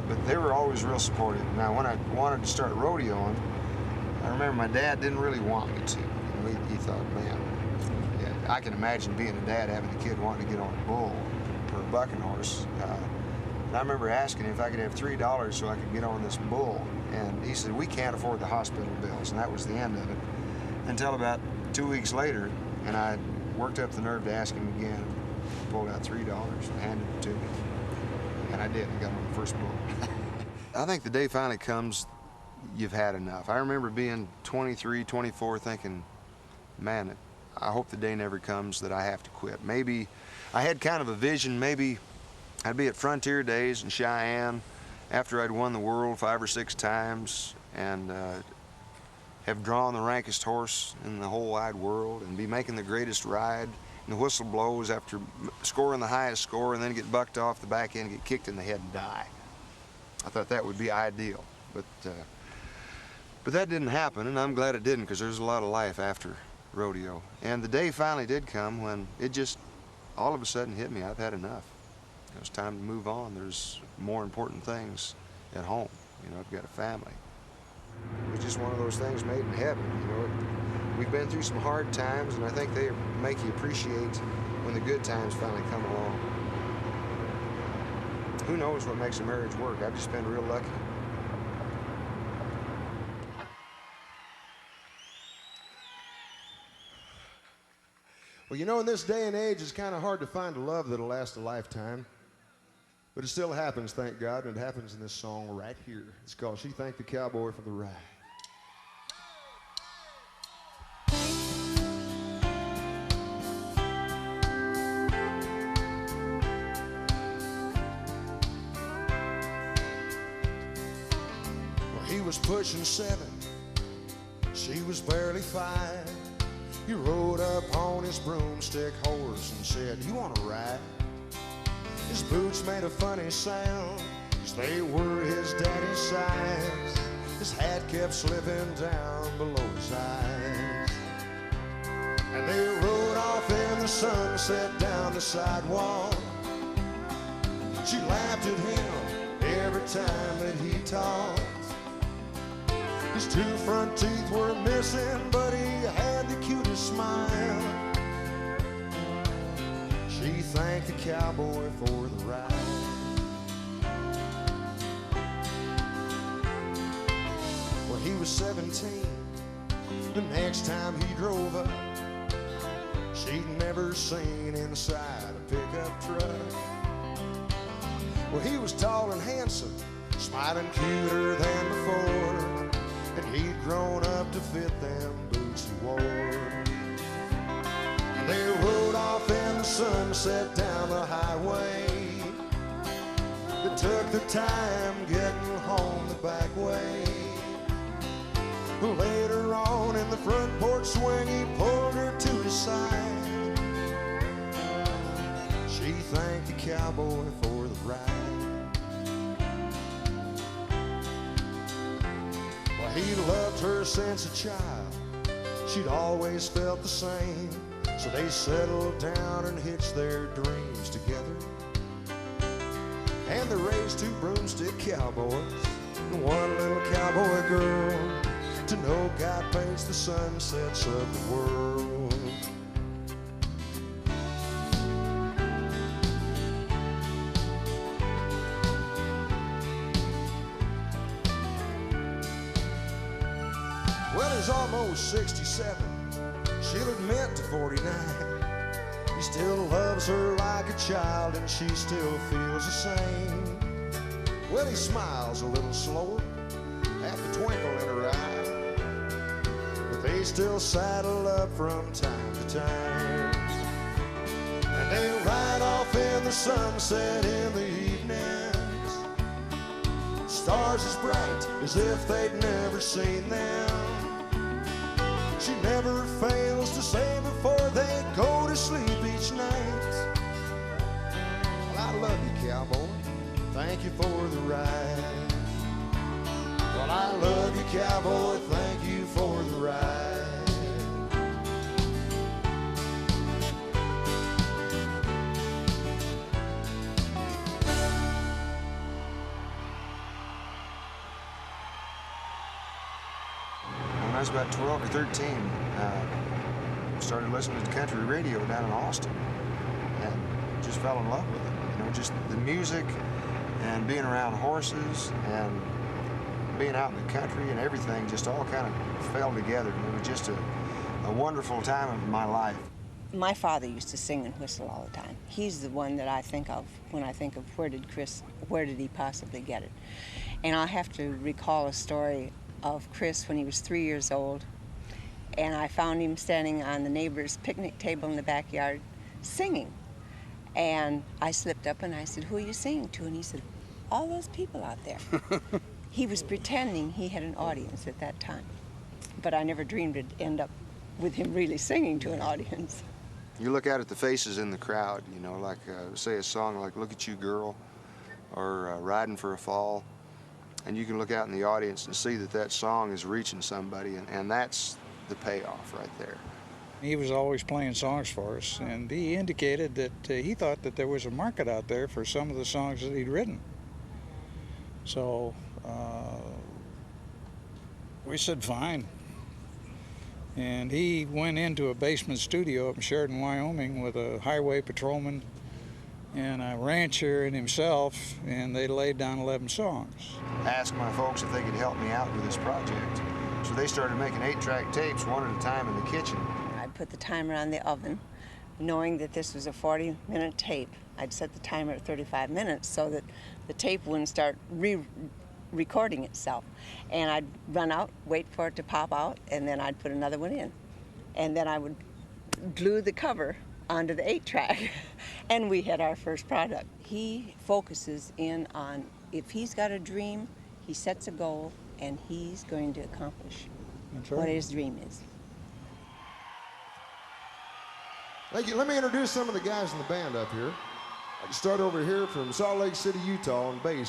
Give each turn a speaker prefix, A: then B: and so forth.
A: but they were always real supportive. Now, when I wanted to start rodeoing, I remember my dad didn't really want me to. He thought, man, yeah, I can imagine being a dad having a kid wanting to get on a bull or a bucking horse. And I remember asking him if I could have $3 so I could get on this bull. And he said, we can't afford the hospital bills. And that was the end of it. Until about 2 weeks later, and I worked up the nerve to ask him again. He pulled out $3 and handed it to me. And I did. I got on the first bull. I think the day finally comes, you've had enough. I remember being 23, 24, thinking, man, I hope the day never comes that I have to quit. Maybe I had kind of a vision, maybe I'd be at Frontier Days in Cheyenne after I'd won the world 5 or 6 times and have drawn the rankest horse in the whole wide world and be making the greatest ride. And the whistle blows after scoring the highest score and then get bucked off the back end, get kicked in the head and die. I thought that would be ideal, but that didn't happen, and I'm glad it didn't, because there's a lot of life after rodeo. And the day finally did come when it just all of a sudden hit me. I've had enough. It was time to move on. There's more important things at home. You know, I've got a family. It was just one of those things made in heaven. You know, we've been through some hard times, and I think they make you appreciate when the good times finally come along. Who knows what makes a marriage work? I've just been real lucky.
B: Well, you know, in this day and age, it's kind of hard to find a love that'll last a lifetime. But it still happens, thank God, and it happens in this song right here. It's called She Thanked the Cowboy for the Ride. Well, he was pushing 7, she was barely 5. He rode up on his broomstick horse and said, "You want to ride?" His boots made a funny sound, 'cause they were his daddy's size. His hat kept slipping down below his eyes. And they rode off in the sunset down the sidewalk. She laughed at him every time that he talked. His 2 front teeth were missing, but he had the cutest smile. She thanked the cowboy for the ride. Well, he was 17 the next time he drove up. She'd never seen inside a pickup truck. Well, he was tall and handsome, smiling cuter than before, and he'd grown up to fit them boots he wore. And they rode off in the sunset down the highway. They took their time getting home the back way. Later on in the front porch swing, he pulled her to his side. She thanked the cowboy for the ride. Well, he loved her since a child. She'd always felt the same. So they settled down and hitched their dreams together. And they raised 2 broomstick cowboys and 1 little cowboy girl. To know God paints the sunsets of the world. Well, he's almost 67. She'll admit to 49. He still loves her like a child, and she still feels the same. Well, he smiles a little slower, half a twinkle in her eye. But they still saddle up from time to time. And they ride off in the sunset in the evenings. Stars as bright as if they'd never seen them. She never fails to say before they go to sleep each night, "Well, I love you, cowboy. Thank you for the ride." Well, I love you, cowboy. Thank you for the ride.
A: I was about 12 or 13, started listening to country radio down in Austin, and just fell in love with it. You know, just the music and being around horses and being out in the country and everything just all kind of fell together. And it was just a wonderful time of my life.
C: My father used to sing and whistle all the time. He's the one that I think of when I think of where did he possibly get it? And I have to recall a story of Chris when he was 3 years old, and I found him standing on the neighbor's picnic table in the backyard singing. And I slipped up and I said, "Who are you singing to?" And he said, "All those people out there." He was pretending he had an audience at that time, but I never dreamed it'd end up with him really singing to an audience.
A: You look out at the faces in the crowd, you know, like say a song like "Look at You Girl" or "Riding for a Fall," and you can look out in the audience and see that that song is reaching somebody, and that's the payoff right there.
D: He was always playing songs for us, and he indicated that he thought that there was a market out there for some of the songs that he'd written. So we said fine. And he went into a basement studio up in Sheridan, Wyoming with a highway patrolman and a rancher and himself, and they laid down 11 songs.
A: I asked my folks if they could help me out with this project. So they started making 8-track tapes one at a time in the kitchen.
C: I'd put the timer on the oven, knowing that this was a 40-minute tape. I'd set the timer at 35 minutes so that the tape wouldn't start recording itself. And I'd run out, wait for it to pop out, and then I'd put another one in. And then I would glue the cover onto the 8-track, and we had our first product. He focuses in on, if he's got a dream, he sets a goal, and he's going to accomplish what his dream is.
B: Thank you. Let me introduce some of the guys in the band up here. I can start over here from Salt Lake City, Utah on bass.